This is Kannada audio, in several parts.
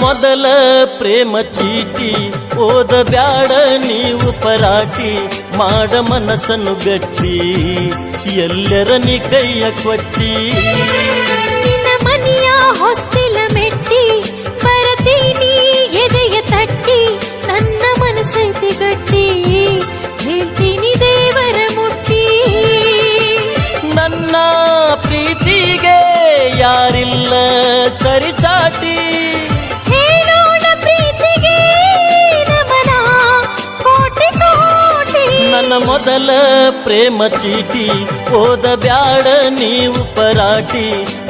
ಮೊದಲ ಪ್ರೇಮ ಚೀಟಿ ಓದಬ್ಯಾಡ ನೀವು ಪರಾಟಿ, ಮಾಡ ಮನಸ್ಸನ್ನು ಗಟ್ಟಿ ಎಲ್ಲರ ನೀ ಕೈಯ ಕೊಟ್ಟಿ. ನಿನ್ನ ಮನೆಯ ಹೊಸ್ತಿಲ ಮೆಟ್ಟಿ ಬರತೀನಿ ಎದೆಯ ತಟ್ಟಿ, ನನ್ನ ಮನಸ್ಸೈತಿ ಗಟ್ಟಿ ಹೇಳ್ತೀನಿ ದೇವರ ಮುಟ್ಟಿ. ನನ್ನ ಪ್ರೀತಿಗೆ ಯಾರಿಲ್ಲ ಸರಿಸಾಟಿ, ಹೇಳೋಣ ಪ್ರೀತಿಗೆ ನಮನ ಕೋಟಿ ಕೋಟಿ. ನನ್ನ ಮೊದಲ ಪ್ರೇಮ ಚೀಟಿ ಓದಬ್ಯಾಡ ನೀವು ಪರಾಟಿ,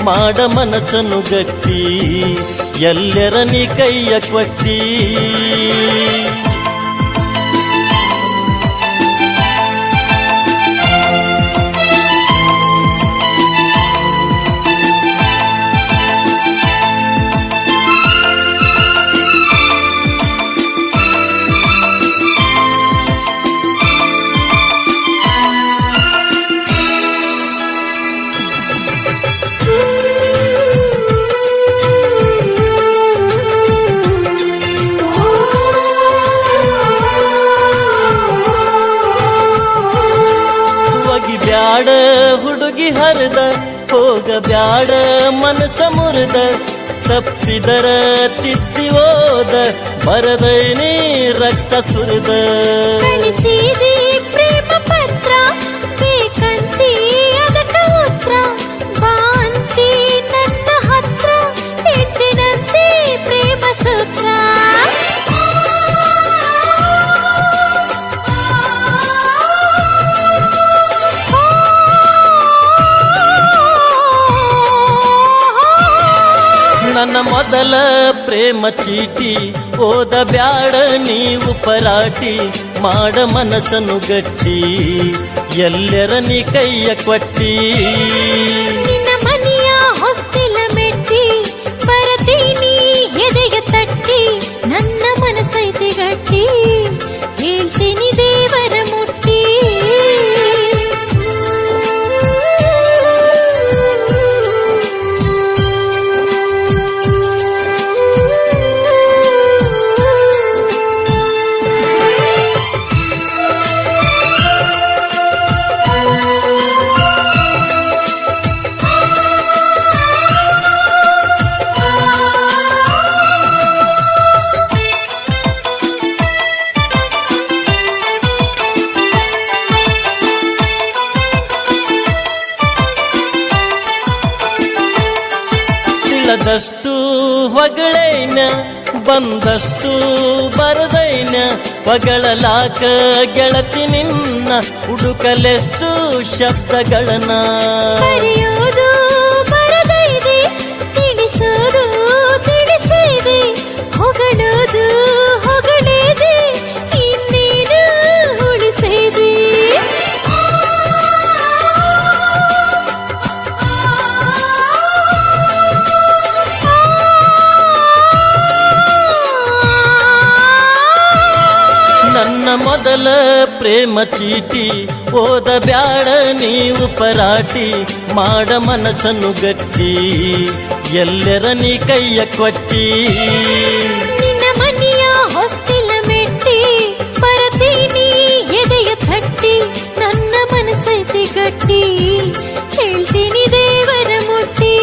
ಮಾಡ ಮನಸ್ಸನ್ನು ಗಟ್ಟಿ ಎಲ್ಲರ ನೀ ಕೈಯ ಕೊಟ್ಟಿ. ಬ್ಯಾಡ ಹುಡುಗಿ ಹರಿದ ಹೋಗಬ್ಯಾಡ ಮನಸ ಮುರಿದ, ತಪ್ಪಿದರ ತಿದ್ದಿ ಓದ ಬರದೈನಿ ರಕ್ತ ಸುರಿದ. ಕಳಿಸಿದಿ ಪ್ರೇಮ ಪತ್ರ ಬೇಕಂತಿ ಅದಕ್ಕ ಉತ್ತರ, ಬಾಂತಿ ನನ್ನ ಹತ್ರ ಹೇಳ್ತೀನಂತೆ ಪ್ರೇಮ ಸೂತ್ರ. ನನ್ನ ಮೊದಲ ಪ್ರೇಮ ಚೀಟಿ ಓದಬ್ಯಾಡ ನೀವು ಪರಾಟಿ, ಮಾಡ ಮನಸ್ಸನ್ನು ಗಟ್ಟಿ ಎಲ್ಲರ ನೀ ಕೈಯ ಕೊಟ್ಟಿ. ನಿನ್ನ ಮನೆಯ ಹೊಸ್ತಿಲ ಮೆಟ್ಟಿ ಬರತೀನಿ ಎದೆಯ ತಟ್ಟಿ, ನನ್ನ ಮನಸ್ಸೈತಿ ಗಟ್ಟಿ ಹೇಳ್ತೀನಿ ದೇವರ ಮುಟ್ಟಿ. ಇಲ್ಲದಷ್ಟು ಹೊಗಳೈನ ಬಂದಷ್ಟು ಬರದೈನ, ಹೊಗಳಲಾಕ ಗೆಳತಿ ನಿನ್ನ ಹುಡುಕಲೆಷ್ಟು ಶಬ್ದಗಳನ್ನ. ಬರೆಯೋದು ಬರದೈದೆ ತಿಳಿಸೋದು ತಿಳಿಸಿದೆ, ಹೊಗಳೋದು ಹೊಗಳಿದೆ ಇನ್ನೇನು ಉಳಿಸಿದೆ. ನನ್ನ ಮೊದಲ ಪ್ರೇಮ ಚೀಟಿ ಓದಬ್ಯಾಡ ನೀವು ಪರಾಟಿ, ಮಾಡ ಮನಸ್ಸನ್ನು ಗಟ್ಟಿ ಎಲ್ಲರ ನೀ ಕೈಯ ಕೊಟ್ಟಿ. ನಿನ್ನ ಮನೆಯ ಹೊಸ್ತಿಲ ಮೆಟ್ಟಿ ಬರತೀನಿ ಎದೆಯ ತಟ್ಟಿ, ನನ್ನ ಮನಸ್ಸೈತಿ ಗಟ್ಟಿ ಹೇಳ್ತೀನಿ ದೇವರ ಮುಟ್ಟಿ.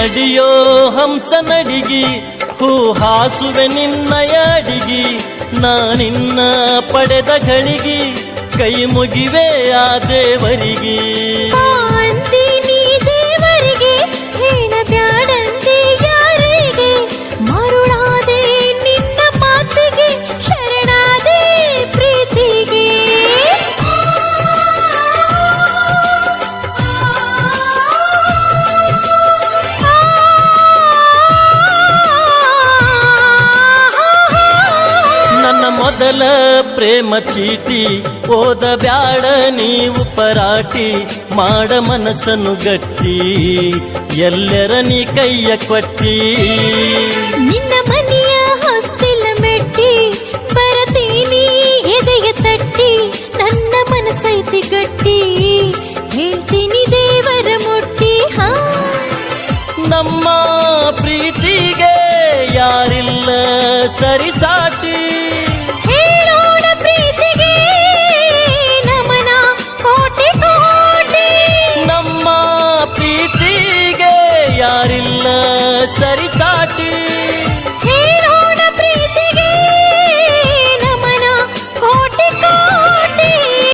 ನಡಿಯೋ ಹಂಸ ನಡಿಗಿ ಹೂ ಹಾಸುವೆ ನಿನ್ನಯ ಅಡಿಗಿ, ನಾನಿನ್ನ ಪಡೆದ ಗಳಿಗಿ ಕೈ ಮುಗಿವೆ ಆ ದೇವರಿಗೆ. ಅಂತೀನಿ ದೇವರಿಗೆ ಹೇಳಬ್ಯಾಡಂತೆ ಯಾರಿಗೆ, ಮರುಳಾದೆ ನಿನ್ನ ಮಾತಿಗೆ ಶರಣಾದೆ ಪ್ರೀತಿಗೆ. ಮೊದಲ ಪ್ರೇಮ ಚೀಟಿ ಓದಬ್ಯಾಡ ನೀವು ಪರಾಟಿ ಮಾಡ ಮನಸ್ಸನ್ನು ಗಟ್ಟಿ ಎಲ್ಲರ ನೀ ಕೈಯ ಕೊಟ್ಟಿ ನಿನ್ನ ಮನೆಯ ಹೊಸ್ತಿಲ ಮೆಟ್ಟಿ ಬರತೀನಿ ಎದೆಯ ತಟ್ಟಿ ನನ್ನ ಮನಸ್ಸೈತಿ ಗಟ್ಟಿ ಹೇಳ್ತೀನಿ ದೇವರ ಮುಟ್ಟಿ ಹಾ ನಮ್ಮ ಪ್ರೀತಿಗೆ ಯಾರಿಲ್ಲ ಸರಿಸಾಟಿ ಹೇಳೋಣ ಪ್ರೀತಿಗೆ ನಮನ ಕೋಟಿ ಕೋಟಿ ನಮ್ಮ ಪ್ರೀತಿಗೆ ಯಾರಿಲ್ಲ ಸರಿಸಾಟಿ